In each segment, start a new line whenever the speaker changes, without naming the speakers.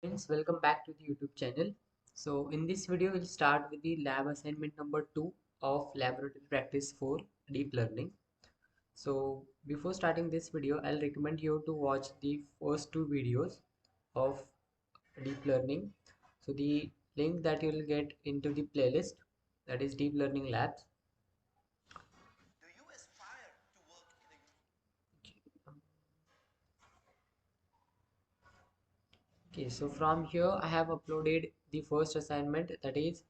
Friends, welcome back to the YouTube channel. So in this video we'll start with the lab assignment number 2 of laboratory practice for deep learning. So before starting this video, I'll recommend you to watch the first two videos of deep learning. So the link that you will get into the playlist, that is deep learning labs. Okay, so from here I have uploaded the first assignment, that is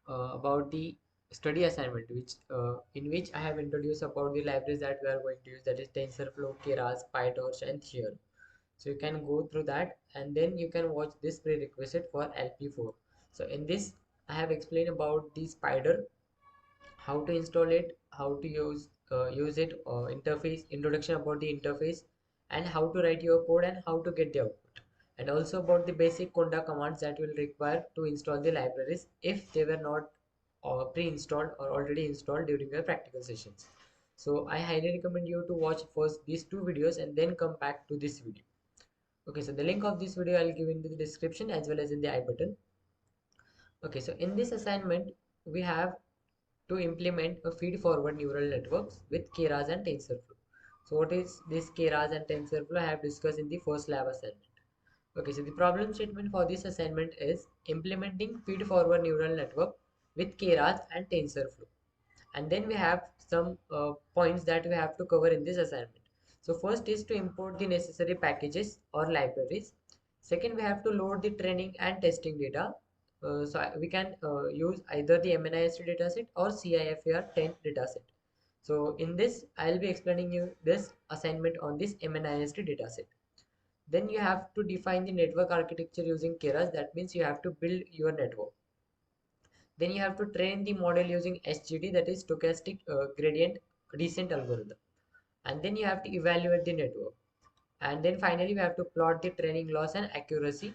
about the study assignment, which in which I have introduced about the libraries that we are going to use, that is TensorFlow, Keras, PyTorch, and Theor. So you can go through that and then you can watch this prerequisite for LP4. So in this I have explained about the Spider, how to install it, how to use it, interface, introduction about the interface, and how to write your code and how to get the output, and also about the basic conda commands that you will require to install the libraries if they were not pre-installed or already installed during your practical sessions. So I highly recommend you to watch first these two videos and then come back to this video. Okay, so the link of this video I'll give in the description as well as in the I button. Okay, so in this assignment we have to implement a feed-forward neural networks with Keras and TensorFlow. So what is this Keras and TensorFlow? I have discussed in the first lab assignment. Okay, so the problem statement for this assignment is implementing feed-forward neural network with Keras and TensorFlow. And then we have some points that we have to cover in this assignment. So first is to import the necessary packages or libraries. Second, we have to load the training and testing data. We can use either the MNIST dataset or CIFAR10 dataset. So in this, I'll be explaining you this assignment on this MNIST dataset. Then you have to define the network architecture using Keras. That means you have to build your network. Then you have to train the model using SGD, that is stochastic gradient descent algorithm. And then you have to evaluate the network. And then finally we have to plot the training loss and accuracy.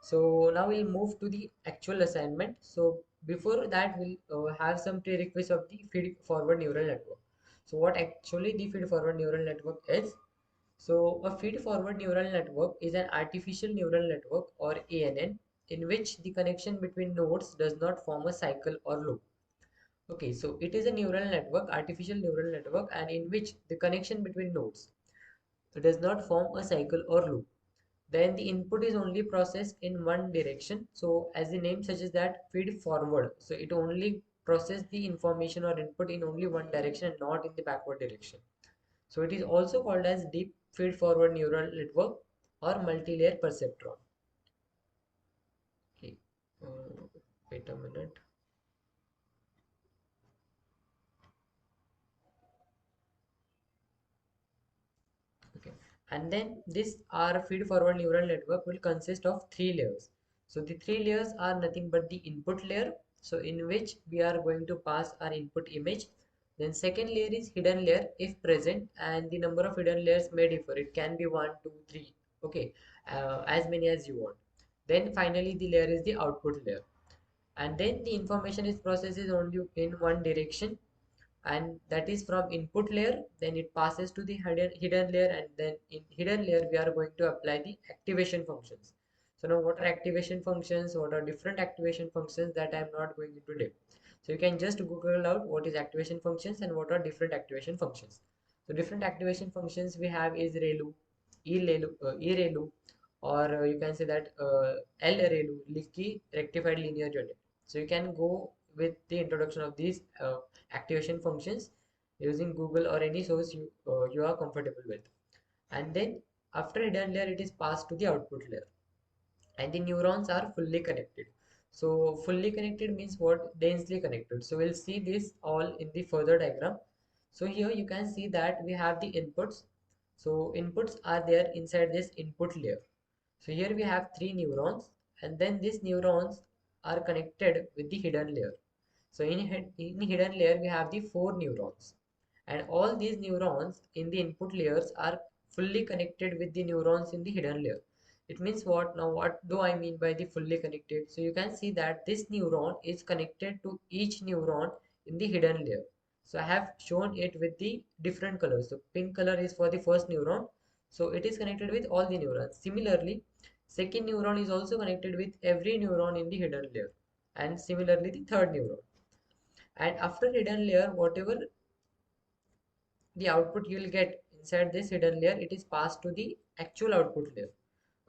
So now we'll move to the actual assignment. So before that we'll have some prerequisites of the feed forward neural network. So what actually the feed forward neural network is? So a feed-forward neural network is an artificial neural network, or ANN, in which the connection between nodes does not form a cycle or loop. Okay, so it is a neural network, artificial neural network, and in which the connection between nodes does not form a cycle or loop. Then the input is only processed in one direction. So as the name suggests, that feed forward. So it only processes the information or input in only one direction and not in the backward direction. So it is also called as deep feed-forward neural network or multi-layer perceptron. Okay. Wait a minute. Okay. And then this our feed-forward neural network will consist of three layers. So the three layers are nothing but the input layer. So in which we are going to pass our input image. Then second layer is hidden layer if present, and the number of hidden layers may differ. It can be 1, 2, 3. Okay, as many as you want. Then finally the layer is the output layer, and then the information is processed only in one direction, and that is from input layer. Then it passes to the hidden layer, and then in hidden layer we are going to apply the activation functions. So now what are activation functions, what are different activation functions, that I am not going into depth. So you can just google out what is activation functions and what are different activation functions. So different activation functions we have is ReLU, eReLU, or you can say that LReLU, leaky rectified linear unit. So you can go with the introduction of these activation functions using Google or any source you are comfortable with. And then after hidden layer, it is passed to the output layer, and the neurons are fully connected. So fully connected means what? Densely connected. So we'll see this all in the further diagram. So here you can see that we have the inputs. So inputs are there inside this input layer. So here we have three neurons, and then these neurons are connected with the hidden layer. So in hidden layer we have the four neurons, and all these neurons in the input layers are fully connected with the neurons in the hidden layer. It means what? Now what do I mean by the fully connected? So you can see that this neuron is connected to each neuron in the hidden layer. So I have shown it with the different colors. So pink color is for the first neuron. So it is connected with all the neurons. Similarly, Second neuron is also connected with every neuron in the hidden layer, and similarly the third neuron. And after hidden layer, whatever the output you will get inside this hidden layer, it is passed to the actual output layer.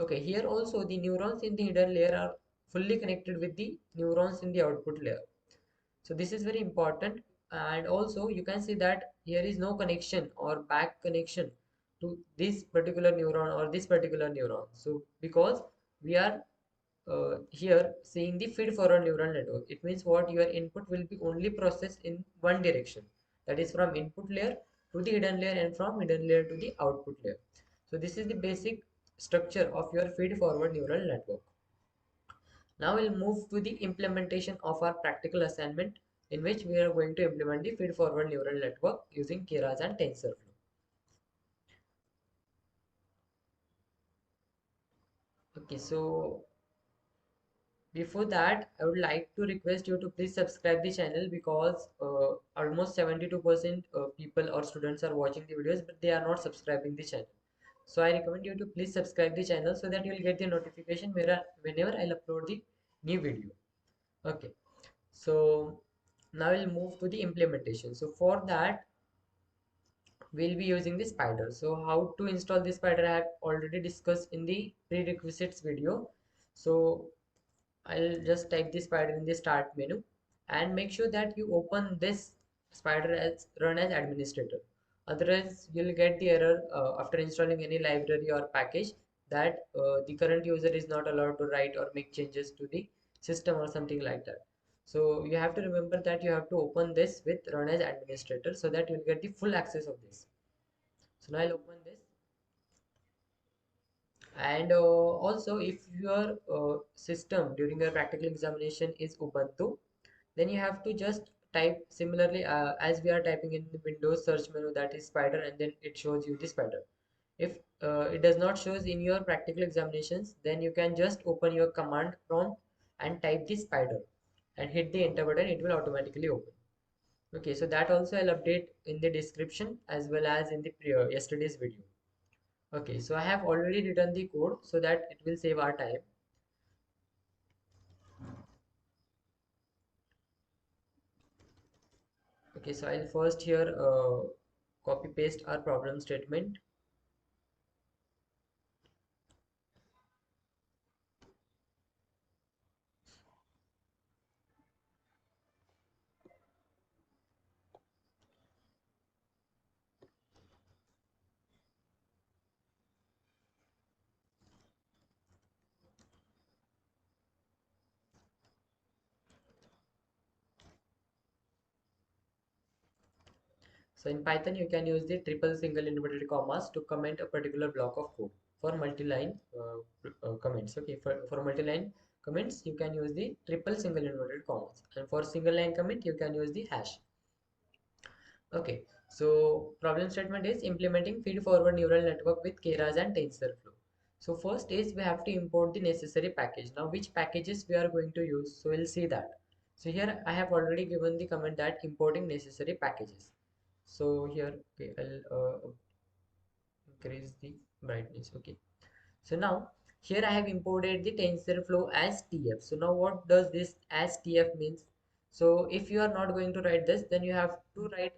Okay, here also the neurons in the hidden layer are fully connected with the neurons in the output layer. So this is very important. And also you can see that here is no connection or back connection to this particular neuron or this particular neuron. So because we are here seeing the feed forward neural network, it means what your input will be only processed in one direction, that is from input layer to the hidden layer and from hidden layer to the output layer. So this is the basic structure of your feed forward neural network. Now we'll move to the implementation of our practical assignment, in which we are going to implement the feed forward neural network using Keras and TensorFlow. Okay, so before that, I would like to request you to please subscribe the channel, because almost 72% people or students are watching the videos, but they are not subscribing the channel. So I recommend you to please subscribe the channel so that you will get the notification whenever I'll upload the new video. Okay, so now we'll move to the implementation. So for that, we'll be using the spider. So how to install the spider I have already discussed in the prerequisites video. So I'll just type the spider in the start menu, and make sure that you open this spider as run as administrator. Otherwise, you'll get the error after installing any library or package that the current user is not allowed to write or make changes to the system or something like that. So you have to remember that you have to open this with run as administrator so that you'll get the full access of this. So now I'll open this. And also, if your system during your practical examination is Ubuntu, then you have to just type similarly as we are typing in the Windows search menu, that is spider, and then it shows you the spider. If it does not shows in your practical examinations, then you can just open your command prompt and type the spider and hit the enter button. It will automatically open. Okay, so that also I'll update in the description as well as in the yesterday's video. Okay, so I have already written the code so that it will save our time. Okay, so I'll first here copy paste our problem statement. So in Python, you can use the triple single inverted commas to comment a particular block of code for multi-line comments. Okay, for multi-line comments, you can use the triple single inverted commas, and for single line comment, you can use the hash. Okay, so problem statement is implementing feed-forward neural network with Keras and TensorFlow. So first is we have to import the necessary package. Now which packages we are going to use? So we'll see that. So here I have already given the comment that importing necessary packages. So here, okay, I'll increase the brightness. Okay. So now here I have imported the TensorFlow as TF. So now what does this as TF means? So if you are not going to write this, then you have to write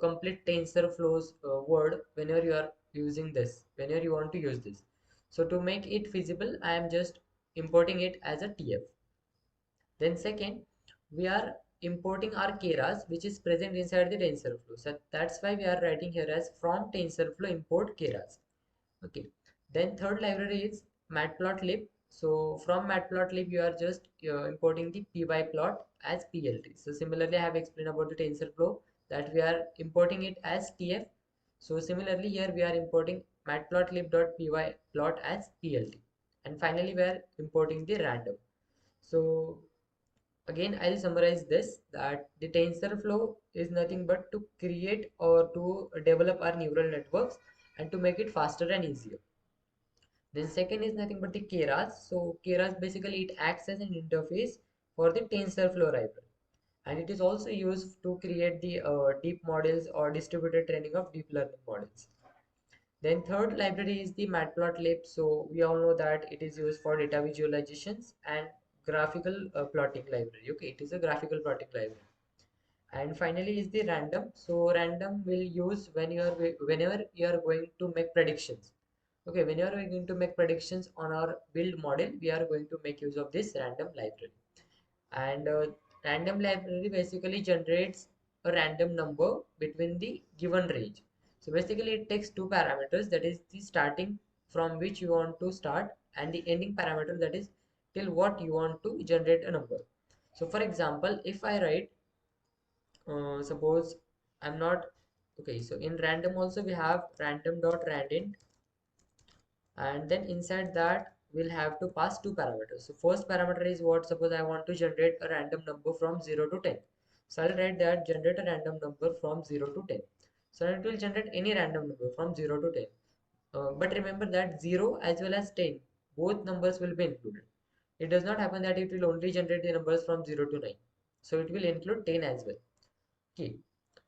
complete TensorFlow's word whenever you are using this, whenever you want to use this. So to make it feasible, I am just importing it as a TF. Then second, we are importing our Keras, which is present inside the TensorFlow. So that's why we are writing here as from TensorFlow import Keras. Okay. Then third library is matplotlib. So from matplotlib, you are just importing the pyplot as plt. So similarly, I have explained about the TensorFlow that we are importing it as tf. So similarly, here we are importing matplotlib.pyplot as plt. And finally, we are importing the random. So again, I'll summarize this, that the TensorFlow is nothing but to create or to develop our neural networks and to make it faster and easier. Then second is nothing but the Keras. So Keras basically it acts as an interface for the TensorFlow library, and it is also used to create the deep models or distributed training of deep learning models. Then third library is the matplotlib. So we all know that it is used for data visualizations and graphical plotting library. Okay, it is a graphical plotting library. And finally is the random. So random will use when you are whenever you are going to make predictions. Okay, whenever we are going to make predictions on our build model, we are going to make use of this random library. And random library basically generates a random number between the given range. So basically it takes two parameters, that is the starting from which you want to start and the ending parameter, that is till what you want to generate a number. So for example, if I write suppose I'm not okay, so in random also we have random dot randint, and then inside that we'll have to pass two parameters. So first parameter is what, suppose I want to generate a random number from 0 to 10. So I'll write that generate a random number from 0 to 10. So it will generate any random number from 0 to 10. But remember that 0 as well as 10, both numbers will be included. It does not happen that it will only generate the numbers from 0 to 9. So it will include 10 as well. Okay.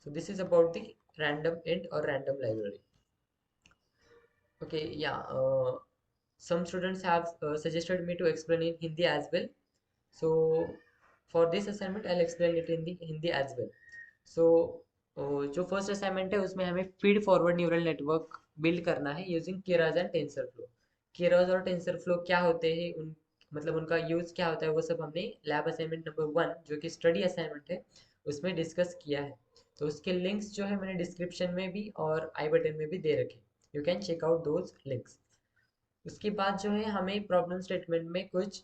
So this is about the random int or random library. Okay, yeah. Some students have suggested me to explain in Hindi as well. So for this assignment, I'll explain it in the Hindi as well. So जो first assignment है उसमें हमें feed forward neural network build करना है using Keras and TensorFlow. Keras और TensorFlow क्या होते हैं, उन मतलब उनका यूज क्या होता है, वो सब हमने लैब असाइनमेंट नंबर 1 जो कि स्टडी असाइनमेंट है उसमें डिस्कस किया है. तो उसके लिंक्स जो है मैंने डिस्क्रिप्शन में भी और आई बटन में भी दे रखे. You can check out those links. उसके बाद जो है हमें प्रॉब्लम स्टेटमेंट में कुछ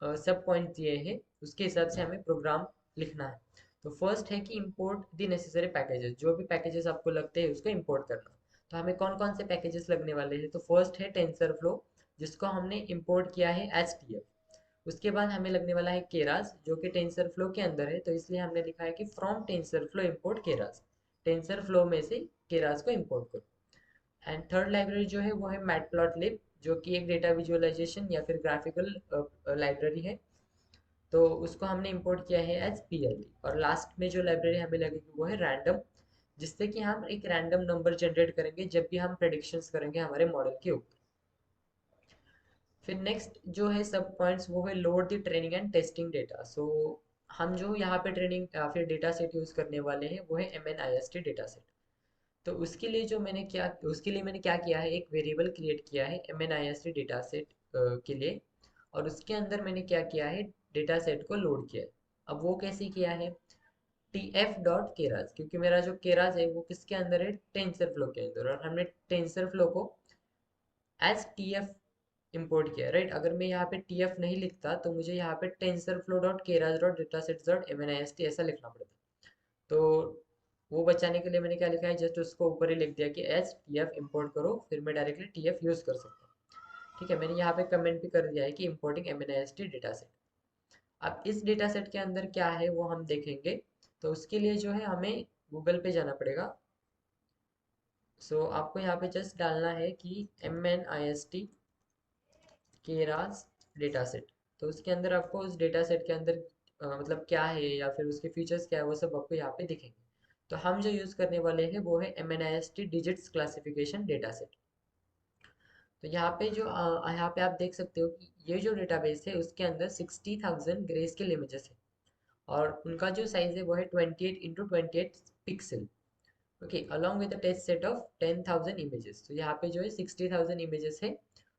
सब पॉइंट दिए हैं, उसके हिसाब से हमें प्रोग्राम लिखना है. तो फर्स्ट है कि इंपोर्ट द नेसेसरी पैकेजेस, जो भी पैकेजेस आपको लगते हैं उसको इंपोर्ट करना. तो हमें कौन कौन से पैकेजेस लगने वाले हैं, तो फर्स्ट है टेंसर फ्लो, जिसको हमने इंपोर्ट किया है एच टी एफ. उसके बाद हमें लगने वाला है केरास, जो कि टेंसर फ्लो के अंदर है, तो इसलिए हमने लिखा है कि from tensor flow import Keras. Tensor flow में से केरास को इंपोर्ट करो. एंड थर्ड लाइब्रेरी जो है वो है मैटप्लॉटलिब, जो कि एक डेटा विजुअलाइजेशन या फिर ग्राफिकल लाइब्रेरी है. तो उसको हमने इंपोर्ट किया है एज पीएलडी. और लास्ट में जो लाइब्रेरी हमें लगेगी वो है रैंडम, जिससे कि हम एक रैंडम नंबर जनरेट करेंगे जब भी हम प्रेडिक्शंस करेंगे हमारे मॉडल के ऊपर. फिर नेक्स्ट जो है सब पॉइंट्स वो है load the training and testing data. So हम जो यहाँ पे ट्रेनिंग या फिर डेटा सेट यूज़ करने वाले हैं वो है M N I S T data set. तो उसके लिए जो मैंने क्या उसके लिए मैंने क्या किया है, एक वेरिएबल क्रिएट किया है M N I S T data set के लिए. और उसके अंदर मैंने क्या किया है, डेटा सेट को लोड किया है. अब वो कैसे किया है, टी एफ डॉट केराज, क्योंकि मेरा जो केराज है वो किसके अंदर है, टेंसर फ्लो के अंदर, और हमने टेंसर फ्लो को एज टी एफ इम्पोर्ट किया, राइट. अगर मैं यहाँ पे टी एफ नहीं लिखता तो मुझे यहाँ पे tensor flow dot keras dot data set dot M N I S T ऐसा लिखना पड़ता. तो वो बचाने के लिए मैंने क्या लिखा है, जस्ट उसको ऊपर ही लिख दिया कि एच टी एफ इम्पोर्ट करो, फिर मैं डायरेक्टली टी एफ यूज़ कर सकता हूँ. ठीक है, मैंने यहाँ पे कमेंट भी कर दिया है कि importing M N I S T data set. अब इस डेटा सेट के अंदर क्या है वो हम देखेंगे. तो उसके लिए जो है हमें गूगल पे जाना पड़ेगा. सो आपको यहाँ पे जस्ट डालना है कि M N I S T keras data set. तो उसके अंदर आपको उस डेटा सेट के अंदर मतलब क्या है या फिर उसके फीचर्स क्या है वो सब आपको यहाँ पे दिखेंगे. तो हम जो यूज़ करने वाले हैं वो है M N I S T digits classification data set. तो यहाँ पे जो यहाँ पे आप देख सकते हो कि ये जो डेटाबेस है उसके अंदर 60,000 ग्रे स्केल इमेजेस है, और उनका जो साइज है वो है 28 into 28 pixel. Okay, along with the test set of 10,000 images. तो यहाँ पे जो है 60,000 इमेजेस है,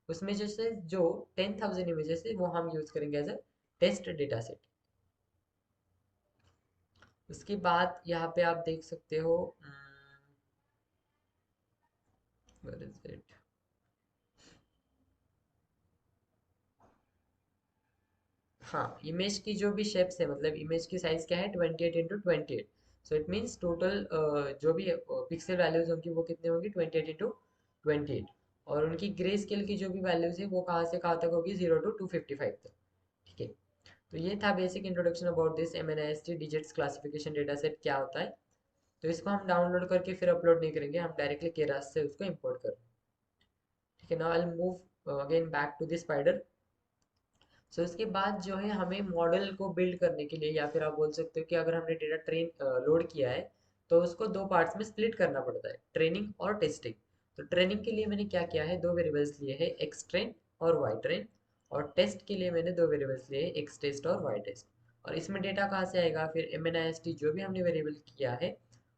उसमें जैसे जो 10,000 इमेजेस है वो हम यूज करेंगे as a test data set. उसके बाद यहाँ पे आप देख सकते हो where is it? हाँ, इमेज की जो भी शेप्स है, मतलब इमेज की साइज क्या है 28 into 28. So it means total जो भी पिक्सल वैल्यूज होंगी वो कितने होंगी 28 इंटू 28. और उनकी ग्रे स्केल की जो भी वैल्यूज है वो कहाँ से कहाँ तक होगी 0 टू 255 तक. ठीक है, तो ये था basic introduction about this M N I S T digits classification data set क्या होता है. तो इसको हम डाउनलोड करके फिर अपलोड नहीं करेंगे, हम डायरेक्टली केरास से उसको इम्पोर्ट करेंगे. ठीक है, now I will move again back to the Spyder. So इसके बाद जो है हमें मॉडल को बिल्ड करने के लिए, या फिर आप बोल सकते हो कि अगर हमने डेटा लोड किया है तो उसको दो पार्ट्स में स्प्लिट करना पड़ता है, ट्रेनिंग और टेस्टिंग. तो ट्रेनिंग के लिए मैंने क्या किया है, दो वेरिएबल्स लिए हैं, एक्स ट्रेन और वाई ट्रेन। और टेस्ट के लिए मैंने दो वेरिएबल्स लिए हैं, एक्स टेस्ट और वाई टेस्ट। और इसमें डेटा कहाँ से आएगा, फिर M N I S T जो भी हमने वेरिएबल किया है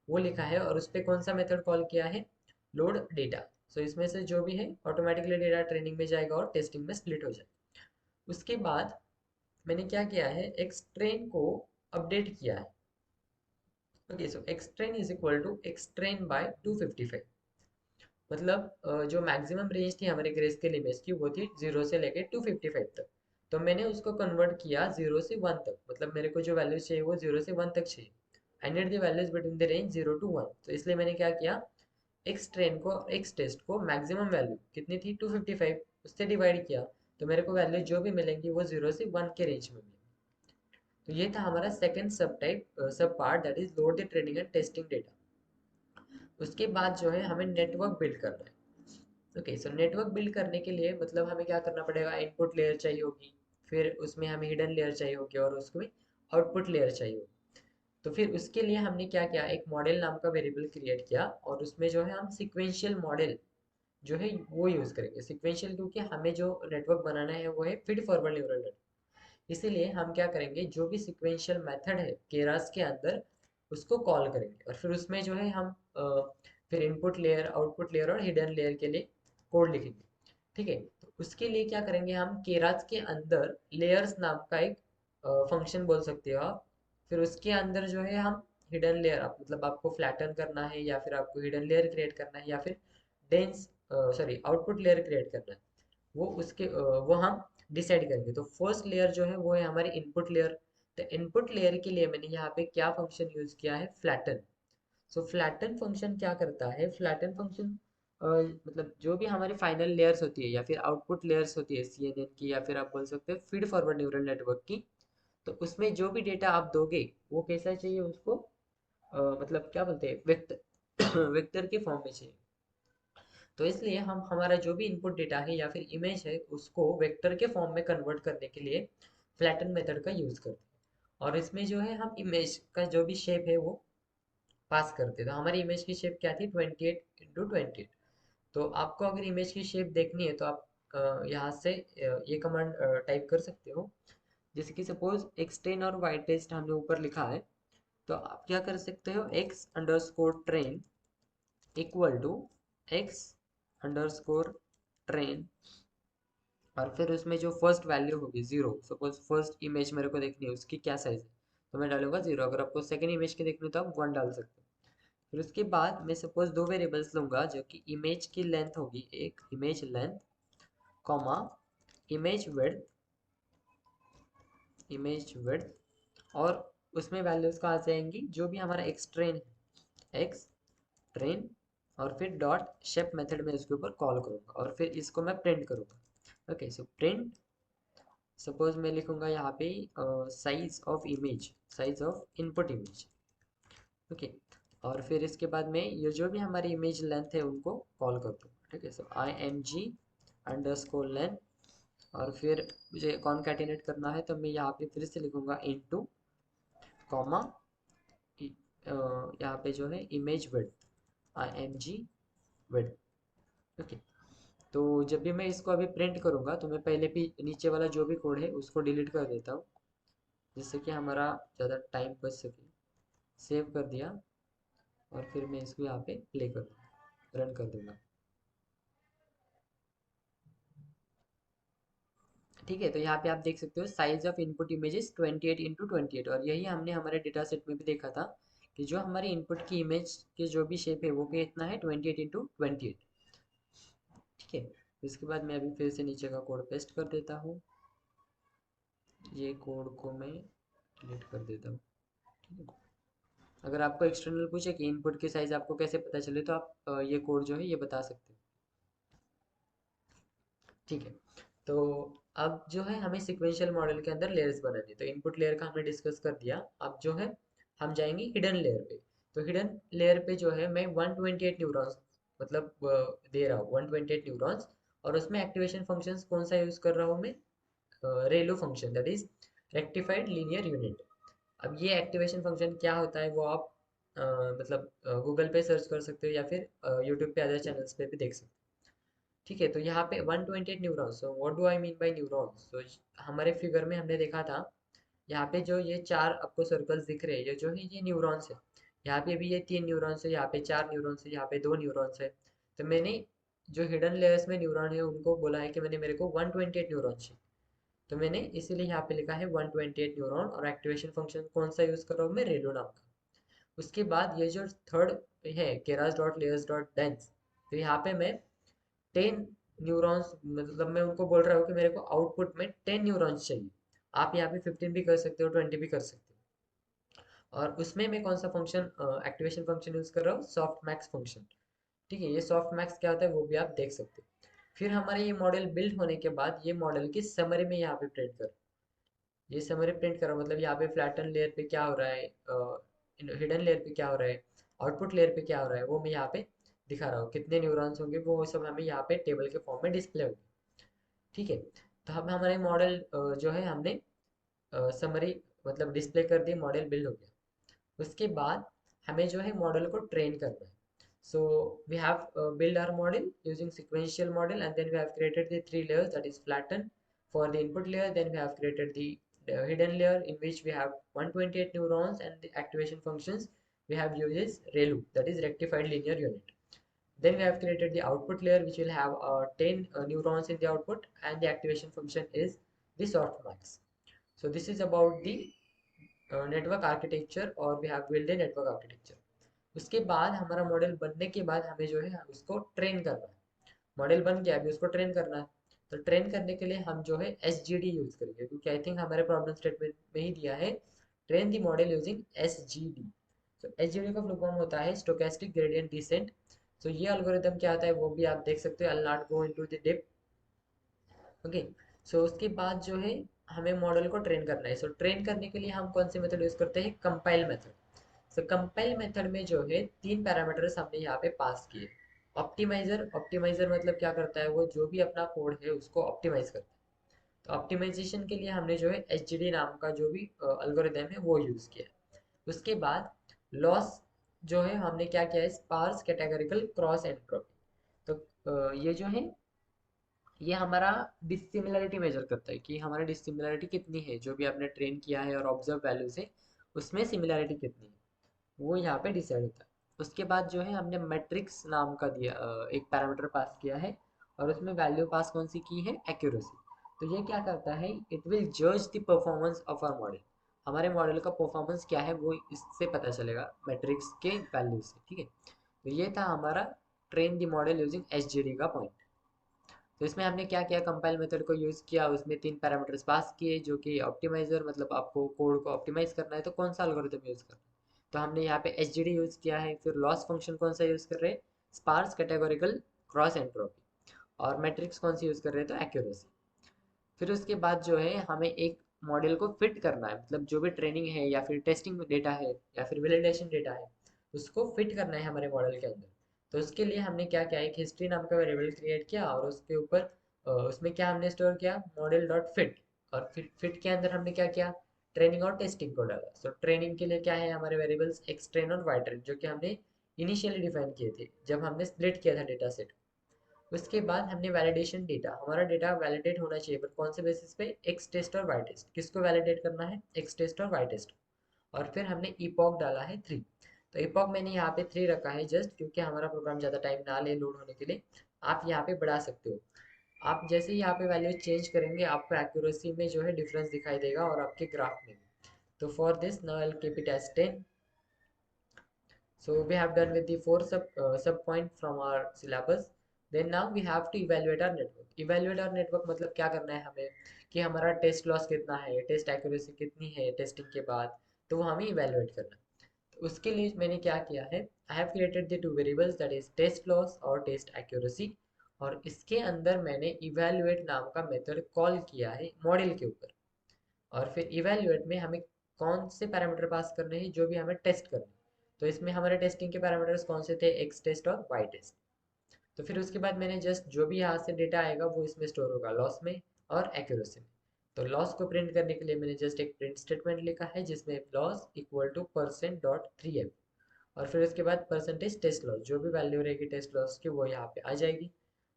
वो लिखा है, और उस पर कौन सा मेथड कॉल किया है, लोड डेटा। सो इसमें से जो भी है ऑटोमेटिकली डेटा ट्रेनिंग में जाएगा और टेस्टिंग में स्प्लिट हो जाएगा। उसके बाद मैंने क्या किया है, एक्स ट्रेन को अपडेट किया है। Okay, so X train is equal to X train by 255। मतलब जो मैक्सिमम रेंज थी हमारे ग्रेस्केल इमेज की वो थी 0 से लेके 255 तक। तो मैंने उसको कन्वर्ट किया 0 से 1 तक, मतलब मेरे को जो वैल्यूज चाहिए वो 0 से 1 तक चाहिए। I need the values between the range 0 to 1। तो इसलिए मैंने क्या किया, एक्स ट्रेन को एक्स टेस्ट को मैक्सिमम वैल्यू कितनी थी 255 उससे डिवाइड किया, तो मेरे को वैल्यू जो भी मिलेंगी वो 0 से 1 के रेंज में मिलेंगी। तो ये था हमारा सेकंड सब टाइप सब part, that is load the training and testing data. उसके बाद जो है हमें नेटवर्क बिल्ड करना है। ओके, सो नेटवर्क बिल्ड करने के लिए मतलब हमें क्या करना पड़ेगा, इनपुट लेयर चाहिए होगी, फिर उसमें हमें हिडन लेयर चाहिए होगी, और उसमें आउटपुट लेयर चाहिए होगी। तो फिर उसके लिए हमने क्या किया, एक मॉडल नाम का वेरिएबल क्रिएट किया, और उसमें जो है हम सिक्वेंशियल मॉडल जो है वो यूज़ करेंगे। सिक्वेंशियल क्योंकि हमें जो नेटवर्क बनाना है वो है फीड फॉरवर्ड न्यूरल नेटवर्क। इसीलिए हम क्या करेंगे, जो भी सिक्वेंशियल मेथड है केरास के अंदर उसको कॉल करेंगे, और फिर उसमें जो है हम फिर इनपुट लेयर आउटपुट लेयर और हिडन लेयर के लिए कोड लिखेंगे। ठीक है, तो उसके लिए क्या करेंगे, हम केरास के अंदर लेयर्स नाम का एक फंक्शन बोल सकते हो आप। फिर उसके अंदर जो है हम हिडन लेयर, आप मतलब आपको फ्लैटन करना है या फिर आपको हिडन लेयर क्रिएट करना है या फिर dense sorry output layer create करना है, वो उसके वो हम डिसाइड करेंगे। तो फर्स्ट लेयर जो है वो है हमारी इनपुट लेयर। तो इनपुट लेयर के लिए मैंने यहाँ पे क्या फंक्शन यूज किया है, फ्लैटन। सो फ्लैटन फंक्शन क्या करता है, फ्लैटन फंक्शन मतलब जो भी हमारी फाइनल लेयर्स होती है या फिर आउटपुट लेयर्स होती है सीएनएन की, या फिर आप बोल सकते हैं फीड फॉरवर्ड न्यूरल नेटवर्क की, तो उसमें जो भी डेटा आप दोगे वो कैसा चाहिए उसको, मतलब क्या बोलते हैं, वेक्टर वेक्टर के फॉर्म में चाहिए। तो इसलिए हम हमारा जो भी इनपुट डेटा है या फिर इमेज है उसको वेक्टर के फॉर्म में कन्वर्ट करने के लिए फ्लैटन मेथड का यूज़ करते हैं। और इसमें जो है हम इमेज का जो भी शेप है वो पास करते हैं। तो हमारी इमेज की शेप क्या थी, 28x28। तो आपको अगर इमेज की शेप देखनी है तो आप यहाँ से ये कमांड टाइप कर सकते हो। जैसे कि सपोज एक्स ट्रेन और वाई टेस्ट हमने ऊपर लिखा है, तो आप क्या कर सकते हो, X underscore train equal to X underscore train, और फिर उसमें जो फर्स्ट वैल्यू होगी 0। सपोज फर्स्ट इमेज मेरे को देखनी है उसकी क्या साइज है, तो मैं डालूंगा 0। अगर आपको सेकंड इमेज की देखनी है तो आप 1 डाल सकते हो। फिर उसके बाद मैं सपोज दो वेरिएबल्स लूंगा जो कि इमेज की लेंथ होगी, एक image length comma image width, image width, और उसमें वैल्यूज कहाँ से आएंगी, जो भी हमारा एक्स ट्रेन है, एक्स ट्रेन, और फिर डॉट शेप मेथड में इसके ऊपर कॉल करूंगा, और फिर इसको मैं प्रिंट करूंगा। ओके, सो प्रिंट, सपोज मैं लिखूंगा यहाँ पे size of image, size of input image. Okay, और फिर इसके बाद में ये जो भी हमारी इमेज लेंथ है उनको कॉल कर दूँ। ठीक है, so I M G underscore length, और फिर मुझे कॉनकैटिनेट करना है तो मैं यहाँ पे फिर से लिखूंगा इनटू कॉमा यहाँ पे जो है image width, I M G width. Okay, तो जब भी मैं इसको अभी प्रिंट करूंगा तो मैं पहले भी नीचे वाला जो भी कोड है उसको डिलीट कर देता हूँ, जिससे कि हमारा ज़्यादा टाइम बच सके। सेव कर दिया, और फिर मैं इसको यहाँ पे प्ले कर दूँगा, रन कर दूंगा। ठीक है, तो यहाँ पे आप देख सकते हो size of input images 28x28, और यही हमने हमारे डेटा सेट में भी देखा था कि जो हमारी इनपुट की इमेज के जो भी शेप है वो भी इतना है 28x28। ठीक है, इसके बाद मैं अभी फिर से नीचे का कोड पेस्ट कर देता हूँ, ये कोड को मैं डिलीट कर देता हूँ। ठीक है, अगर आपको एक्सटर्नल पूछे कि इनपुट की साइज आपको कैसे पता चले तो आप ये कोड जो है ये बता सकते हो। ठीक है, तो अब जो है हमें सिक्वेंशियल मॉडल के अंदर लेयर्स बनानी है। तो इनपुट लेयर का हमने डिस्कस कर दिया, अब जो है हम जाएंगे हिडन लेयर पे। तो हिडन लेयर पे जो है मैं 128 न्यूरॉन्स मतलब दे रहा हूँ 128 न्यूरॉन्स, और उसमें एक्टिवेशन फंक्शंस कौन सा यूज़ कर रहा हूँ मैं, रेलो function, that is rectified linear unit. अब ये एक्टिवेशन फंक्शन क्या होता है वो आप मतलब गूगल पे सर्च कर सकते हो या फिर यूट्यूब पे अदर चैनल्स पे भी देख सकते हो। ठीक है, तो यहाँ पे 128 neurons, so what do I mean by neurons? तो हमारे फिगर में हमने देखा था, यहाँ पे जो ये चार आपको सर्कल्स दिख रहे हैं, ये जो है ये न्यूरॉन्स है। यहाँ पे भी ये 3 न्यूरॉन्स है, यहाँ पे 4 न्यूरॉन्स है, यहाँ पे 2 न्यूरॉन्स है। तो मैंने जो हिडन लेयर्स में न्यूरॉन है उनको बोला है कि मेरे को 128 न्यूरॉन चाहिए। तो मैंने इसीलिए यहाँ पे लिखा है 128 न्यूरॉन, और एक्टिवेशन फंक्शन कौन सा यूज कर रहा हूँ मैं? रेलो नाम का। उसके बाद ये जो थर्ड है, Keras dot layers dot dense, तो यहाँ पे मैं 10 न्यूरॉन्स, मतलब मैं उनको बोल रहा हूँ कि मेरे को आउटपुट में 10 न्यूरॉन्स चाहिए। आप यहाँ पे 15 भी कर सकते हो, 20 भी कर सकते हो। और उसमें मैं कौन सा फंक्शन, एक्टिवेशन फंक्शन यूज कर रहा हूँ? Soft max function. ठीक है, ये सॉफ्ट मैक्स क्या होता है वो भी आप देख सकते हो। फिर हमारे ये मॉडल बिल्ड होने के बाद ये मॉडल की समरी में यहाँ पे प्रिंट कर, ये समरी प्रिंट करो, मतलब यहाँ पे फ्लैटन लेयर पे क्या हो रहा है, हिडन लेयर पे क्या हो रहा है, आउटपुट लेयर पे क्या हो रहा है, वो मैं यहाँ पे दिखा रहा हूँ। कितने न्यूरॉन्स होंगे वो सब हमें यहाँ पे टेबल के फॉर्म में डिस्प्ले होंगे। ठीक है, तो अब हमारे मॉडल जो है हमने समरी मतलब डिस्प्ले कर दी, मॉडल बिल्ड हो गया। उसके बाद हमें जो है मॉडल को ट्रेन करना है। So we have built our model using sequential model, and then we have created the three layers, that is flatten for the input layer. Then we have created the hidden layer in which we have 128 neurons, and the activation functions we have uses ReLU, that is rectified linear unit. Then we have created the output layer which will have 10 neurons in the output, and the activation function is the softmax. So this is about the network architecture, और we have built a network architecture. उसके बाद हमारा model बनने के बाद हमें जो है उसको ट्रेन करना है। मॉडल बन गया, अभी उसको ट्रेन करना है। तो ट्रेन करने के लिए हम जो है एस जी डी यूज करेंगे, क्योंकि आई थिंक हमारे प्रॉब्लम स्टेटमेंट में ही दिया है train the model using S G D. तो एस जी डी का फुल फॉर्म होता है स्टोकेस्टिक ग्रेडियंट डिसेंट। तो ये एल्गोरिदम क्या आता है वो भी आप देख सकते हो, I not go into the deep. Okay, so उसके बाद जो है हमें मॉडल को ट्रेन करना है। सो ट्रेन करने के लिए हम कौन से मेथड यूज करते हैं? Compile method. So compile method में जो है 3 पैरामीटर्स हमने यहाँ पे पास किए। ऑप्टिमाइजर, ऑप्टिमाइजर मतलब क्या करता है, वो जो भी अपना कोड है उसको ऑप्टिमाइज करता है। तो ऑप्टिमाइजेशन के लिए हमने जो है एच नाम का जो भी अल्गोरिदम है वो यूज किया। उसके बाद लॉस जो है हमने क्या किया है? Sparse categorical cross entropy. तो ये जो है ये हमारा डिसिमिलरिटी मेजर करता है कि हमारी डिसिमिलरिटी कितनी है, जो भी आपने ट्रेन किया है और ऑब्जर्व वैल्यू से उसमें सिमिलरिटी कितनी है, वो यहाँ पे डिसाइड होता है। उसके बाद जो है हमने मैट्रिक्स नाम का दिया, एक पैरामीटर पास किया है, और उसमें वैल्यू पास कौन सी की है? एक्यूरेसी। तो ये क्या करता है? इट विल जज the performance of our model. हमारे मॉडल का परफॉर्मेंस क्या है वो इससे पता चलेगा, मैट्रिक्स के वैल्यू से। ठीक है, तो ये था हमारा train the model using S का पॉइंट। तो इसमें हमने क्या किया? कंपाइल मेथड को यूज़ किया, उसमें 3 पैरामीटर्स पास किए, जो कि ऑप्टिमाइजर, मतलब आपको कोड को ऑप्टिमाइज करना है तो कौन सा एल्गोरिथम यूज़ करना है। तो हमने यहाँ पे एच यूज़ किया है। फिर लॉस फंक्शन कौन सा यूज़ कर रहे हैं? Sparse categorical cross entropy. और मैट्रिक्स कौन सी यूज़ कर रहे हैं? तो एक्यूरेसी। फिर उसके बाद जो है हमें एक मॉडल को फिट करना है, मतलब जो भी ट्रेनिंग है या फिर टेस्टिंग डेटा है या फिर वैलिडेशन डेटा है उसको फिट करना है हमारे मॉडल के अंदर। तो उसके लिए हमने क्या किया? एक हिस्ट्री नाम का वेरिएबल क्रिएट किया, और उसके ऊपर उसमें क्या हमने स्टोर किया? Model dot fit. और फिट के अंदर हमने क्या किया? ट्रेनिंग और टेस्टिंग को डाला। सो ट्रेनिंग के लिए क्या है हमारे वेरिएबल्स? एक्स ट्रेन और वाई ट्रेन, जो कि हमने इनिशियली डिफाइन किए थे जब हमने स्प्लिट किया था डेटा सेट। उसके बाद हमने वैलिडेशन डेटा, हमारा डेटा वैलिडेट होना चाहिए, बट कौन से बेसिस पे? एक्स टेस्ट और वाई टेस्ट। किसको वैलिडेट करना है? एक्स टेस्ट और वाई टेस्ट। और फिर हमने इपॉक डाला है 3। तो इपॉक मैंने यहाँ पे 3 रखा है जस्ट क्योंकि हमारा प्रोग्राम ज़्यादा टाइम ना ले लोड होने के लिए। आप यहाँ पे बढ़ा सकते हो। आप जैसे ही यहाँ पे वैल्यू चेंज करेंगे आपको एक्यूरेसी में जो है डिफरेंस दिखाई देगा, और आपके ग्राफ में भी। तो for this now I keep it as 10। So we have done with the 4 sub point from our syllabus. Then now we have to evaluate our network. Evaluate our network मतलब क्या करना है हमें? कि हमारा टेस्ट लॉस कितना है, test accuracy कितनी है टेस्टिंग के बाद, तो वो हमें इवेलुएट करना है। तो उसके लिए मैंने क्या किया है? I have created the 2 variables, that is test loss और टेस्ट एक्यूरेसी। और इसके अंदर मैंने इवेलुएट नाम का मेथड कॉल किया है मॉडल के ऊपर। और फिर इवेल्युएट में हमें कौन से पैरामीटर पास करने हैं जो भी हमें टेस्ट करने हैं। तो इसमें हमारे टेस्टिंग के पैरामीटर्स कौन से थे? एक्स टेस्ट और वाई टेस्ट। तो फिर उसके बाद मैंने जस्ट जो भी यहाँ से डेटा आएगा वो इसमें स्टोर होगा, लॉस में और एक्यूरेसी में। तो लॉस को प्रिंट करने के लिए मैंने जस्ट एक प्रिंट स्टेटमेंट लिखा है जिसमें loss equal two percent dot 3f। और फिर उसके बाद परसेंटेज टेस्ट लॉस, जो भी वैल्यू रहेगी टेस्ट लॉस की वो यहाँ पे आ जाएगी।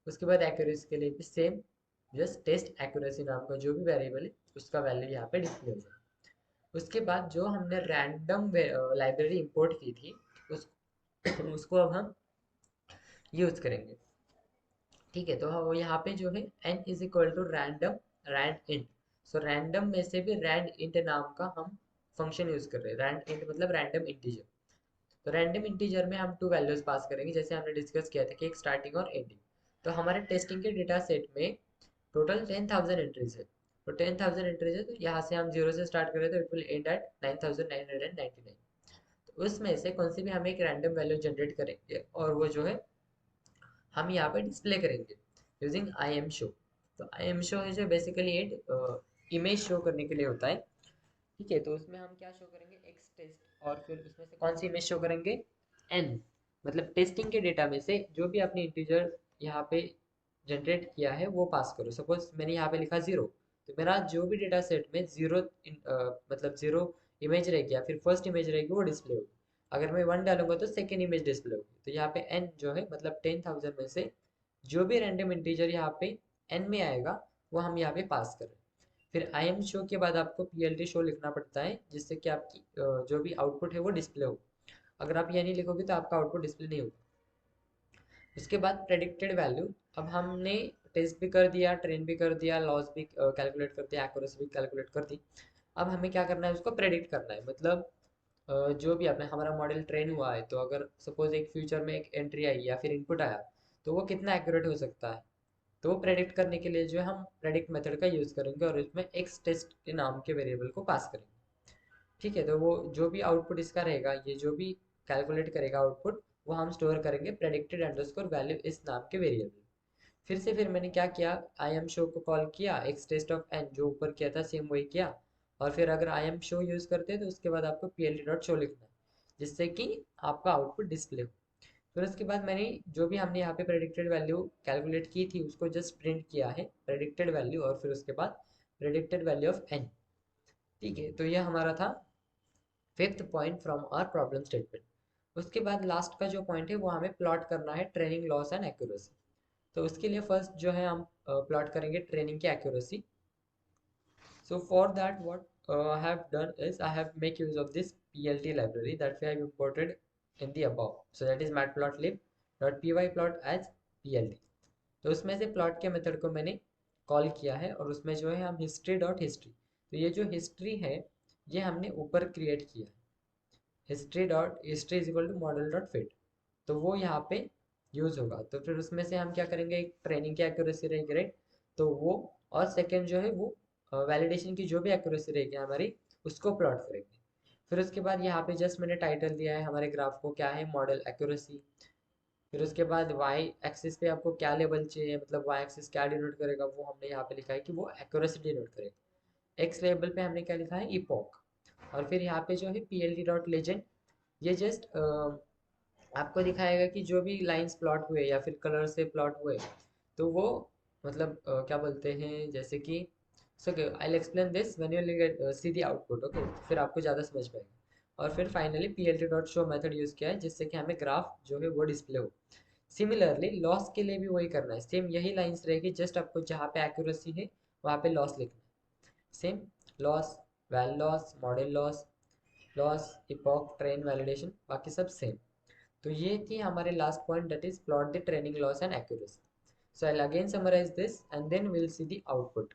उसके बाद एक्यूरेसी के लिए भी सेम, जस्ट टेस्ट एक्यूरेसी नाम का जो भी वेरिएबल है उसका वैल्यू यहाँ पे डिस्प्ले हो जाएगा। उसके बाद जो हमने रैंडम लाइब्रेरी इंपोर्ट की थी उस उसको अब हम यूज करेंगे। ठीक है, तो यहाँ पे जो है n is equal to random rand int. So random में से भी रैंड इंट नाम का हम फंक्शन यूज कर रहे हैं। रैंड इंट मतलब रैंडम इंटीजर। तो रैंडम इंटीजर में हम टू वैल्यूज पास करेंगे, जैसे हमने डिस्कस किया था कि एक स्टार्टिंग और एंडिंग। तो हमारे टेस्टिंग के डेटा सेट में टोटल 10,000 एंट्रीज है। तो 10,000 एंट्रीज है, तो यहाँ से हम जीरो से स्टार्ट करें तो इट विल एंड एट 9,999। तो उसमें से कौन सी भी हम एक रैंडम वैल्यू जनरेट करेंगे और वो जो है हम यहाँ पे डिस्प्ले करेंगे यूजिंग आई एम शो। तो आई एम शो है जो बेसिकली एक इमेज शो करने के लिए होता है। ठीक है, तो उसमें हम क्या शो करेंगे, एक्स टेस्ट, और फिर उसमें से कौन सी इमेज शो करेंगे, एन। मतलब टेस्टिंग के डेटा में से जो भी आपने इंटीजर यहाँ पे जनरेट किया है वो पास करो। सपोज मैंने यहाँ पे लिखा जीरो, तो मेरा जो भी डेटा सेट में जीरो मतलब जीरो इमेज रहेगी या फिर फर्स्ट इमेज रहेगी वो डिस्प्ले होगी। अगर मैं वन डालूंगा तो सेकेंड इमेज डिस्प्ले होगी। तो यहाँ पे एन जो है मतलब 10,000 में से जो भी रैंडम इंटीजर यहाँ पे एन में आएगा वो हम यहाँ पे पास कर रहे हैं। फिर आई एम शो के बाद आपको पीएलटी शो लिखना पड़ता है, जिससे कि आपकी जो भी आउटपुट है वो डिस्प्ले हो। अगर आप ये नहीं लिखोगे तो आपका आउटपुट डिस्प्ले नहीं होगा। उसके बाद प्रेडिक्टेड वैल्यू, अब हमने टेस्ट भी कर दिया, ट्रेन भी कर दिया, लॉस भी कैलकुलेट कर दिया, एक्यूरेसी भी कैलकुलेट कर दी। अब हमें क्या करना है, उसको प्रेडिक्ट करना है। मतलब जो भी आपने हमारा मॉडल ट्रेन हुआ है, तो अगर सपोज एक फ्यूचर में एक एंट्री आई या फिर इनपुट आया, तो वो कितना एक्यूरेट हो सकता है। तो वो प्रेडिक्ट करने के लिए जो है हम प्रेडिक्ट मेथड का यूज़ करेंगे और उसमें एक्स टेस्ट के नाम के वेरिएबल को पास करेंगे। ठीक है, तो वो जो भी आउटपुट इसका रहेगा, ये जो भी कैलकुलेट करेगा आउटपुट, वो हम स्टोर करेंगे प्रेडिक्टेड अंडरस्कोर वैल्यू इस नाम के वेरिएबल। फिर मैंने क्या किया, आई एम शो को कॉल किया, एक्स टेस्ट ऑफ एन जो ऊपर किया था सेम वही किया। और फिर अगर आई एम शो यूज़ करते हैं तो उसके बाद आपको P L T dot show लिखना है, जिससे कि आपका आउटपुट डिस्प्ले हो। फिर उसके बाद मैंने जो भी हमने यहाँ पे प्रेडिक्टेड वैल्यू कैलकुलेट की थी उसको जस्ट प्रिंट किया है, प्रेडिक्टेड वैल्यू और फिर उसके बाद प्रेडिक्टेड वैल्यू ऑफ एन। ठीक है, तो ये हमारा था fifth point from our problem statement. उसके बाद लास्ट का जो पॉइंट है वो हमें प्लॉट करना है ट्रेनिंग लॉस एंड एक्यूरेसी। तो उसके लिए फर्स्ट जो है हम प्लॉट करेंगे ट्रेनिंग की accuracy. So for that, what I have done is I have make use of this PLT library that we have imported in the above. So that is matplotlib.pyplot as PLT. तो उसमें से plot के method को मैंने call किया है और उसमें जो है हम हिस्ट्री डॉट हिस्ट्री, तो ये जो हिस्ट्री है ये हमने ऊपर क्रिएट किया है। History dot history is equal to model dot fit, तो वो यहाँ पे यूज होगा। तो फिर उसमें से हम क्या करेंगे, एक ट्रेनिंग की एक्यूरेसी रहेगी, राइट, तो वो, और सेकेंड जो है वो वैलिडेशन की जो भी एक्यूरेसी रहेगी हमारी उसको प्लॉट करेंगे। फिर उसके बाद यहाँ पे जस्ट मैंने टाइटल दिया है हमारे ग्राफ को, क्या है, मॉडल एक्यूरेसी। फिर उसके बाद वाई एक्सिस पे आपको क्या लेवल चाहिए, मतलब वाई एक्सिस क्या डिनोट करेगा वो हमने यहाँ पे लिखा है कि वो एक्यूरेसी डिनोट करेगा। एक्स लेवल पे हमने क्या लिखा है, इपोक। और फिर यहाँ पे जो है P L T dot legend, ये जस्ट आपको दिखाएगा कि जो भी लाइंस प्लॉट हुए या फिर कलर से प्लॉट हुए, तो वो मतलब क्या बोलते हैं, जैसे कि so I will explain this when you get see the output, okay, फिर आपको ज़्यादा समझ पाएगा। और फिर finally P L T dot show method use किया है, जिससे कि हमें ग्राफ जो है वो डिस्प्ले हो। सिमिलरली लॉस के लिए भी वही करना है, सेम यही लाइंस रहेगी, जस्ट आपको जहाँ पे एक्यूरेसी है वहाँ पे लॉस लिखना है। Same loss, val loss, model loss, loss, epoch, train, validation, बाकी सब सेम। तो ये थी हमारे last point, that is plot the training loss and accuracy. So I again summarize this and then will see the output.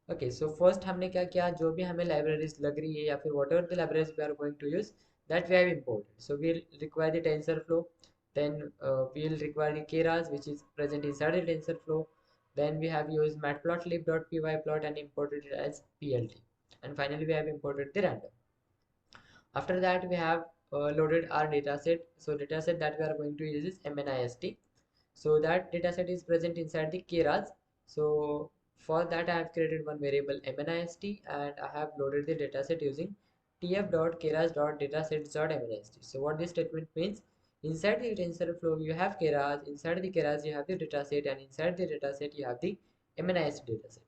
Okay, so first हमने क्या किया, जो भी हमें लाइब्रेरीज लग रही है या फिर whatever the libraries we are going to use, that we have imported. So we require the tensor flow, then we will require the keras which is present inside the TensorFlow. Then we have used matplotlib.pyplot and imported it as PLT. And finally we have imported the random. After that we have loaded our dataset. So dataset that we are going to use is MNIST. So that dataset is present inside the keras. So for that I have created one variable MNIST and I have loaded the dataset using tf.keras.datasets.mnist. So what this statement means, inside the TensorFlow you have keras, inside the keras you have the dataset, and inside the dataset you have the MNIST dataset.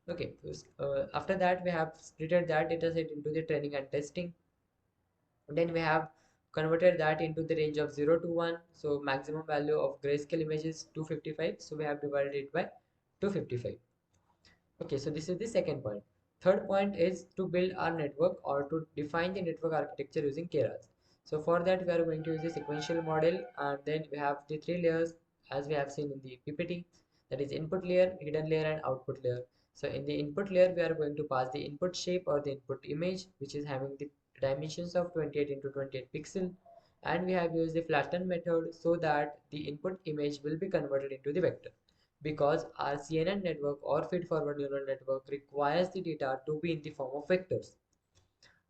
Okay, so after that we have splitted that dataset into the training and testing. Then we have converted that into the range of 0 to 1. So maximum value of grayscale image is 255. So we have divided it by 255. Okay, so this is the second point. Third point is to build our network or to define the network architecture using Keras. So for that we are going to use the sequential model, and then we have the three layers as we have seen in the PPT, that is input layer, hidden layer and output layer. So in the input layer we are going to pass the input shape or the input image, which is having the dimensions of 28 into 28 pixel, and we have used the flatten method so that the input image will be converted into the vector, because our CNN network or feed-forward neural network requires the data to be in the form of vectors.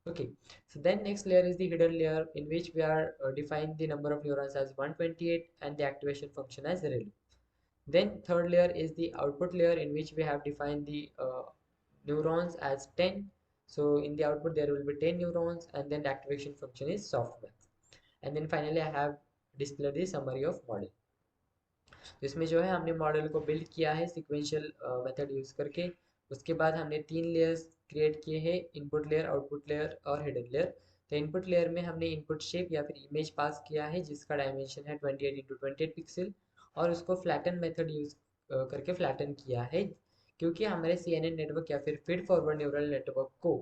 Okay, so then next layer is the hidden layer, in which we are defining the number of neurons as 128 and the activation function as ReLU. Then third layer is the output layer, in which we have defined the neurons as 10. So in the output there will be 10 neurons, and then the activation function is softmax. And then finally I have displayed the summary of model. तो इसमें जो है हमने model को build किया है sequential method use करके। उसके बाद हमने तीन लेयर्स क्रिएट किए हैं, इनपुट लेयर, आउटपुट लेयर और हिडन लेयर। तो इनपुट लेयर में हमने इनपुट शेप या फिर इमेज पास किया है, जिसका डायमेंशन है 28 इंटू 28 पिक्सल, और उसको फ्लैटन मेथड यूज़ करके फ्लैटन किया है, क्योंकि हमारे CNN नेटवर्क या फिर फीड फॉरवर्ड न्यूरल नेटवर्क को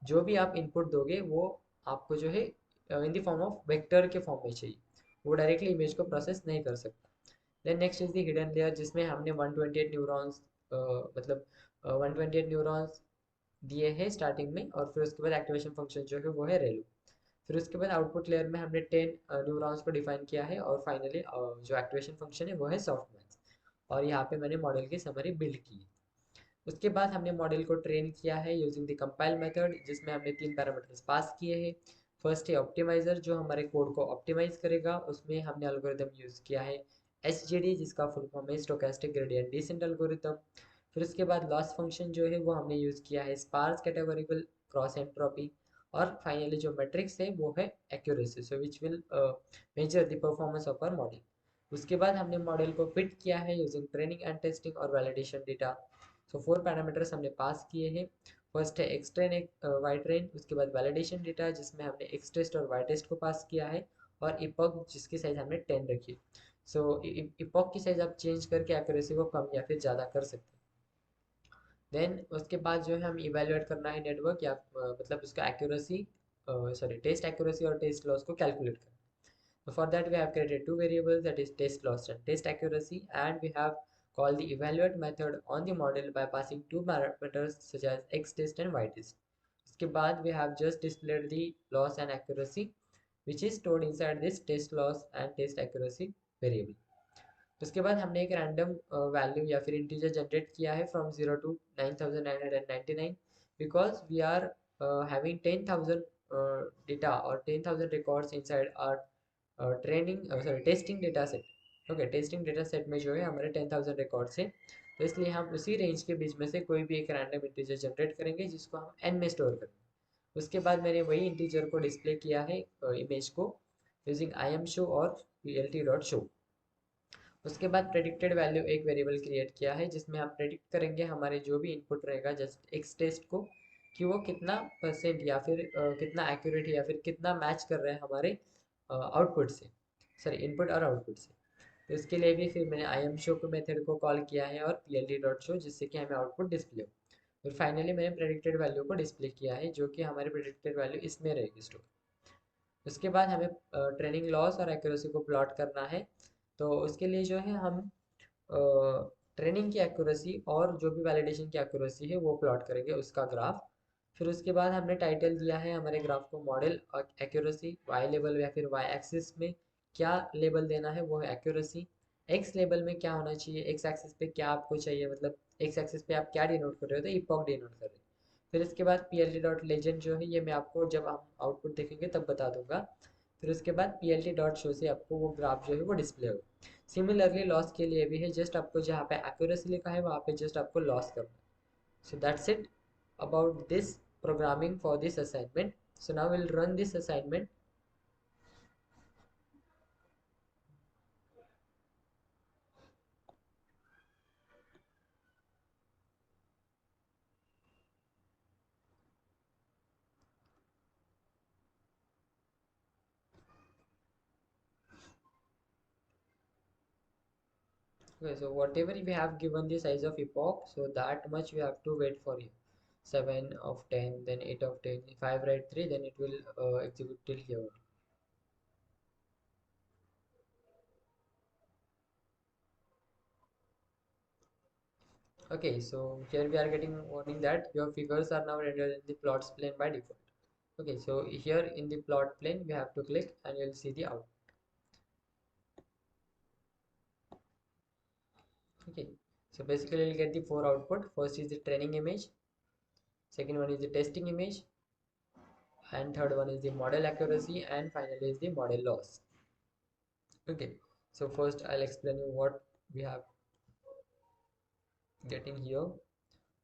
जो भी आप इनपुट दोगे वो आपको जो है in the form of vector के फॉर्म में चाहिए, वो डायरेक्टली इमेज को प्रोसेस नहीं कर सकता। Then next is the hidden layer, जिसमें हमने 128 न्यूरॉन्स मतलब 128 न्यूरॉन्स दिए हैं स्टार्टिंग में, और फिर उसके बाद एक्टिवेशन फंक्शन जो है वो है रेलू। फिर उसके बाद आउटपुट लेयर में हमने 10 न्यूरॉन्स को डिफाइन किया है, और फाइनली जो एक्टिवेशन फंक्शन है वो है सॉफ्टमैक्स। और यहाँ पे मैंने मॉडल की समरी बिल्ड की है। उसके बाद हमने मॉडल को ट्रेन किया है यूजिंग द कंपाइल मेथड, जिसमें हमने तीन पैरामीटर्स पास किए हैं। फर्स्ट है ऑप्टिमाइजर, जो हमारे कोड को ऑप्टिमाइज करेगा। उसमें हमने एल्गोरिदम यूज़ किया है SGD, जिसका फुल फॉर्म है स्टोकेस्टिक ग्रेडियंट डिसेंट एल्गोरिदम। फिर उसके बाद लॉस फंक्शन जो है वो हमने यूज़ किया है स्पार्स कैटेगोरिकल क्रॉस एंट्रोपी। और फाइनली जो मैट्रिक्स है वो है accuracy, so which will measure the performance of our model. उसके बाद हमने मॉडल को फिट किया है यूजिंग ट्रेनिंग एंड टेस्टिंग और validation data. So four parameters हमने पास किए हैं। फर्स्ट है एक्स ट्रेन, एक वाई ट्रेन। उसके बाद वैलिडेशन डेटा, जिसमें हमने एक्स टेस्ट और वाई टेस्ट को पास किया है, और इपॉक, जिसकी साइज हमने 10 रखी। सो इपॉक की साइज आप चेंज करके एक्यूरेसी को कम या फिर ज़्यादा कर सकते हैं। देन उसके बाद जो है हम इवेलुएट करना है नेटवर्क, या मतलब उसका एक्यूरेसी, सॉरी टेस्ट एक्यूरेसी और टेस्ट लॉस को कैलकुलेट करना। So for that we have created two variables, that is test loss and test accuracy, and we have called the evaluate method on the model by passing two parameters such as xtest and ytest. उसके बाद we have just displayed the loss and accuracy, which is stored inside this test loss and test accuracy variable. उसके बाद हमने एक random value या फिर integer generate किया है from 0 to 9999, because we are having 10,000 data और 10,000 records inside our training sorry testing data set. Okay, testing data set में जो है हमारे 10,000 रिकॉर्ड्स हैं, तो इसलिए हम उसी रेंज के बीच में से कोई भी एक रैंडम इंटीजर जनरेट करेंगे, जिसको हम n में स्टोर करेंगे। उसके बाद मैंने वही इंटीजर को डिस्प्ले किया है इमेज को यूजिंग IMShow और plt.show। उसके बाद प्रेडिक्टेड वैल्यू एक वेरिएबल क्रिएट किया है, जिसमें हम प्रेडिक्ट करेंगे हमारे जो भी इनपुट रहेगा जस्ट एक्स टेस्ट को, कि वो कितना परसेंट या फिर कितना एक्यूरेट है या फिर कितना मैच कर रहा है हमारे आउटपुट से, सॉरी इनपुट और आउटपुट से। तो इसके लिए भी फिर मैंने IMShow को मेथड को कॉल किया है और plt.show, जिससे कि हमें आउटपुट डिस्प्ले हो। फिर फाइनली मैंने प्रेडिक्टेड वैल्यू को डिस्प्ले किया है, जो कि हमारी प्रेडिक्टेड वैल्यू इसमें रहेगी स्टोर। उसके बाद हमें ट्रेनिंग लॉस और एक्यूरेसी को प्लॉट करना है। तो उसके लिए जो है हम ट्रेनिंग की एक्यूरेसी और जो भी वैलिडेशन की एक्यूरेसी है वो प्लॉट करेंगे, उसका ग्राफ। फिर उसके बाद हमने टाइटल दिया है हमारे ग्राफ को मॉडल एक्यूरेसी, वाई लेवल या फिर वाई एक्सिस में क्या लेबल देना है वो है एक्यूरेसी, एक्स लेवल में क्या होना चाहिए, एक्स एक्सिस पे क्या आपको चाहिए, मतलब एक्स एक्सिस पे आप क्या डिनोट कर रहे हो, तो इपॉक डिनोट कर रहे हो। फिर इसके बाद plt.legend जो है ये मैं आपको जब हम आउटपुट देखेंगे तब बता दूंगा। फिर उसके बाद plt.show से आपको वो ग्राफ जो है वो डिस्प्ले होगा। सिमिलरली लॉस के लिए भी है, जस्ट आपको जहाँ पे एक्यूरेसी लिखा है वहाँ पे जस्ट आपको लॉस करना है। So that's it about this programming for this assignment. So now we'll run this assignment. Okay, so whatever we have given the size of epoch, so that much we have to wait for here. 7 of 10, then 8 of 10. If I write 3, then it will execute till here. Okay, so here we are getting warning that your figures are now rendered in the plots plane by default. Okay, so here in the plot plane, we have to click and you'll see the output. Okay, so basically you'll get the four output. First is the training image, second one is the testing image, and third one is the model accuracy, and finally is the model loss. Okay, so first I'll explain you what we have getting here.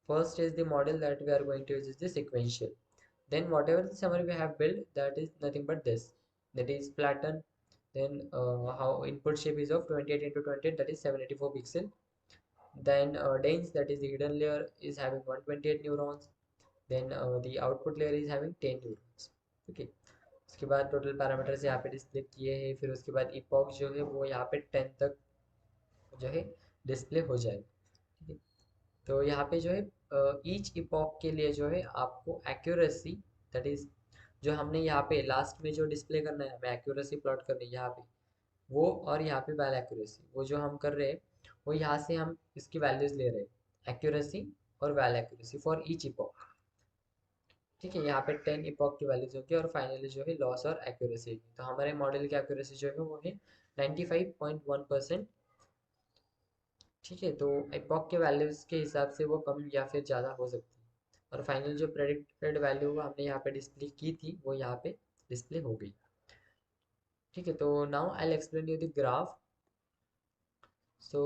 First is the model that we are going to use is the sequential. Then whatever the summary we have built, that is nothing but this. That is flatten. Then how input shape is of 28 into 28, that is 784 pixel. Then dense, that is the hidden layer, is having 128 neurons. Then the output layer is having 10 neurons. Okay. उसके बाद total parameters यहाँ पे display किए हैं, फिर उसके बाद epoch जो है वो यहाँ पे 10 तक जो है डिस्प्ले हो जाएगा। ठीक है, तो यहाँ पे जो है ईच इपॉक के लिए जो है आपको एक्यूरेसी, दैट इज जो हमने यहाँ पे लास्ट में जो डिस्प्ले करना है, हमें एक्यूरेसी प्लॉट करनी है यहाँ पे वो, और यहाँ पे वैल एक्यूरेसी वो जो हम कर रहे हैं वो यहाँ से हम इसकी वैल्यूज ले रहे हैं, एक्यूरेसी और val accuracy for each epoch. ठीक है, यहाँ पे 10 इपॉक की वैल्यूज होगी और फाइनली जो है लॉस और एक्यूरेसी। तो हमारे मॉडल की एक्यूरेसी जो है वो है 95.1%। ठीक है, तो इपॉक के वैल्यूज के हिसाब से वो कम या फिर ज़्यादा हो सकती है। और फाइनल जो प्रेडिक्टेड वैल्यू हमने यहाँ पे डिस्प्ले की थी वो यहाँ पे डिस्प्ले हो गई। ठीक है, तो now I explain you the graph. So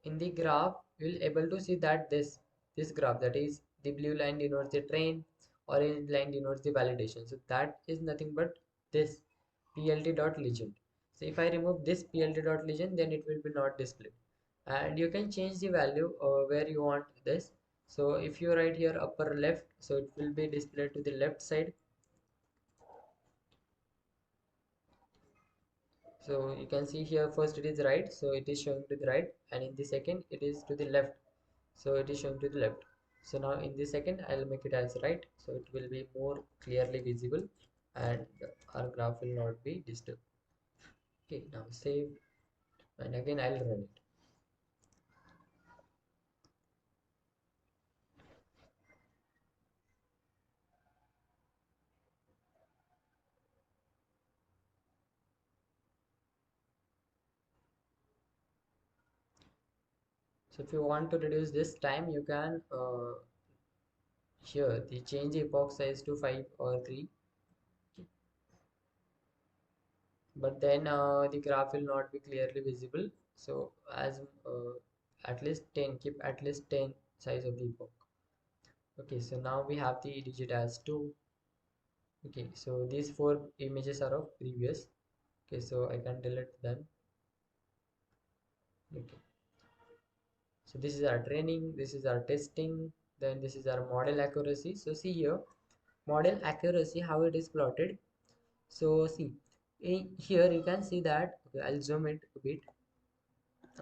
in the graph, you will able to see that this graph, that is the blue line denotes the train, orange line denotes the validation. So that is nothing but this plt dot legend. So if I remove this plt dot legend, then it will be not displayed. And you can change the value where you want this. So if you write here upper left, so it will be displayed to the left side. So you can see here first it is right, so it is showing to the right, and in the second it is to the left, so it is showing to the left. So now in the second I'll make it as right, so it will be more clearly visible and our graph will not be disturbed. Okay, now save, and again I'll run it. So if you want to reduce this time, you can here the change epoch size to 5 or 3. Okay, but then the graph will not be clearly visible. So as at least 10, keep at least 10 size of the epoch. Okay, so now we have the digit as 2. Okay, so these four images are of previous. Okay, so I can delete them. Okay, so this is our training, this is our testing, then this is our model accuracy. So see here, model accuracy, how it is plotted. So see here you can see that, okay, I'll zoom it a bit,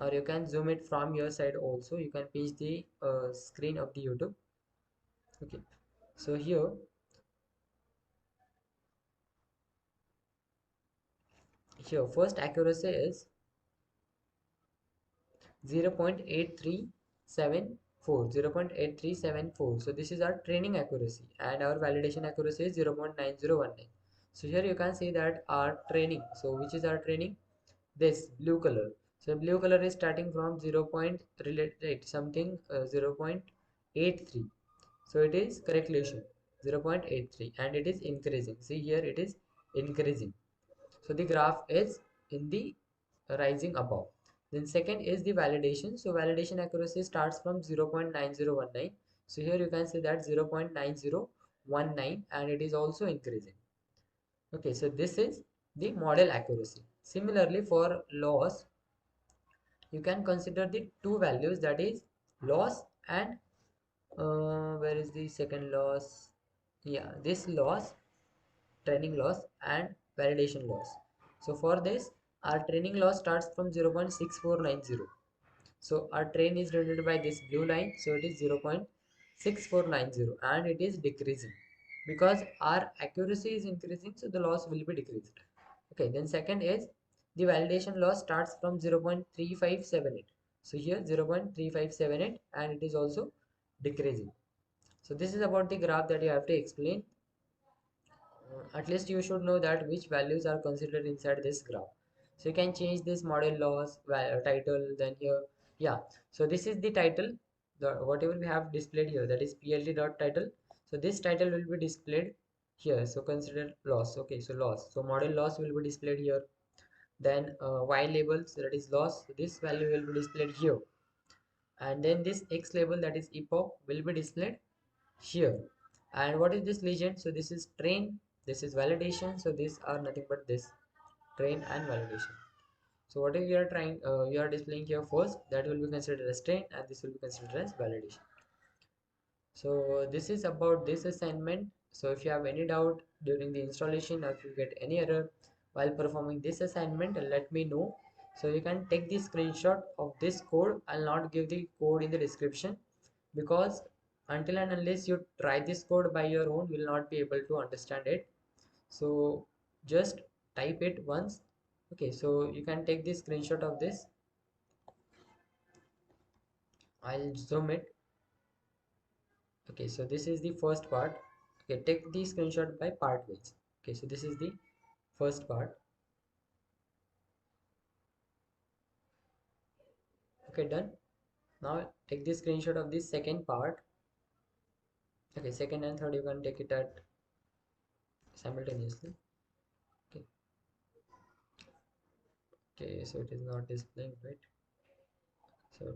or you can zoom it from your side also. You can pinch the screen of the YouTube. Okay, so here first accuracy is 0.8374, 0.8374. So this is our training accuracy, and our validation accuracy is 0.9019. So here you can see that our training, so which is our training, this blue color. So blue color is starting from 0. Right, something 0.83. So it is correctly shown 0.83, and it is increasing. See here it is increasing. So the graph is in the rising above. Then second is the validation. So validation accuracy starts from 0.9019. So here you can see that 0.9019, and it is also increasing. Okay, so this is the model accuracy. Similarly, for loss, you can consider the two values, that is loss and where is the second loss? Yeah, this loss, training loss and validation loss. So for this, our training loss starts from 0.6490. So our train is denoted by this blue line, so it is 0.6490 and it is decreasing because our accuracy is increasing, so the loss will be decreased. Okay, then second is the validation loss starts from 0.3578. So here 0.3578 and it is also decreasing. So this is about the graph that you have to explain. At least you should know that which values are considered inside this graph. So you can change this model loss title, then here, yeah. So this is the title, the whatever we have displayed here, that is plt dot title. So this title will be displayed here, so consider loss. Okay, so loss, so model loss will be displayed here. Then y labels, that is loss, so this value will be displayed here. And then this x label, that is epoch, will be displayed here. And what is this legend? So this is train, this is validation, so these are nothing but this train and validation. So whatever you are trying, you are displaying here first, that will be considered as train and this will be considered as validation. So this is about this assignment. So if you have any doubt during the installation, or if you get any error while performing this assignment, let me know. So you can take the screenshot of this code. I'll not give the code in the description because until and unless you try this code by your own, you will not be able to understand it. So just type it once. Okay, so you can take the screenshot of this. I'll zoom it. Okay, so this is the first part. Okay, take the screenshot by part ways. Okay, so this is the first part. Okay, done. Now take the screenshot of this second part. Okay, second and third you can take it at simultaneously. Okay, okay, so it is not displaying, right? So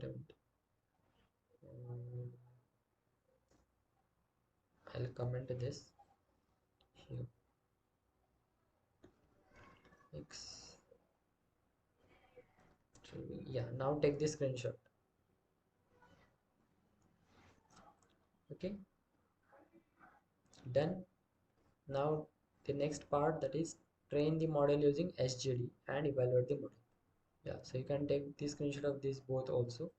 I'll comment this here. X. Yeah, now take the screenshot. Okay, done. Now the next part, that is train the model using SGD and evaluate the model. Yeah, so you can take the screenshot of these both also.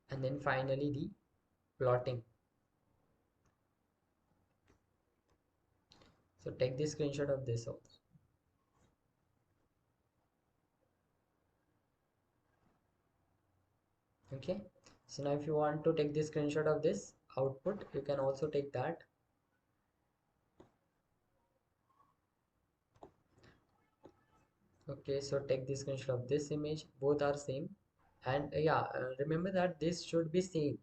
And then finally the plotting. So take the screenshot of this also. Okay, so now if you want to take the screenshot of this output, you can also take that. Okay, so take the screenshot of this image, both are same. And yeah, remember that this should be same.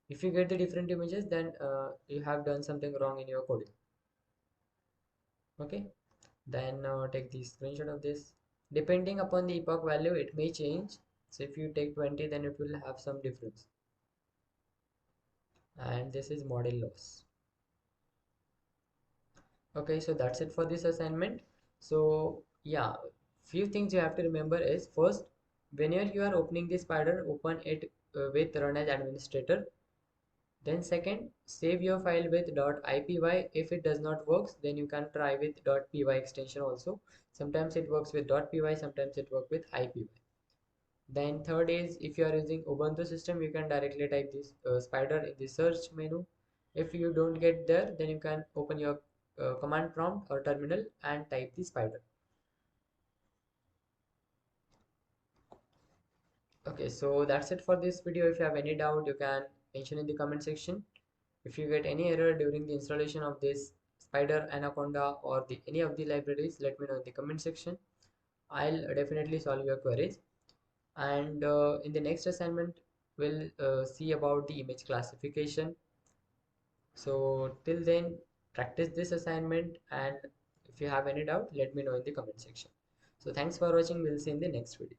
If you get the different images, then you have done something wrong in your coding. Okay, then take the screenshot of this. Depending upon the epoch value, it may change. So if you take 20, then it will have some difference. And this is model loss. Okay, so that's it for this assignment. So yeah, few things you have to remember is, first, whenever you are opening the spider, open it with run as administrator. Then second, save your file with .ipy. If it does not works, then you can try with .py extension also. Sometimes it works with .py, sometimes it works with ipy. Then third is, if you are using Ubuntu system, you can directly type this spider in the search menu. If you don't get there, then you can open your command prompt or terminal and type the spider. Okay, so that's it for this video. If you have any doubt, you can mention in the comment section. If you get any error during the installation of this spider, anaconda, or any of the libraries, let me know in the comment section. I'll definitely solve your queries. And in the next assignment, we'll see about the image classification. So till then, practice this assignment, and if you have any doubt, let me know in the comment section. So thanks for watching. We'll see in the next video.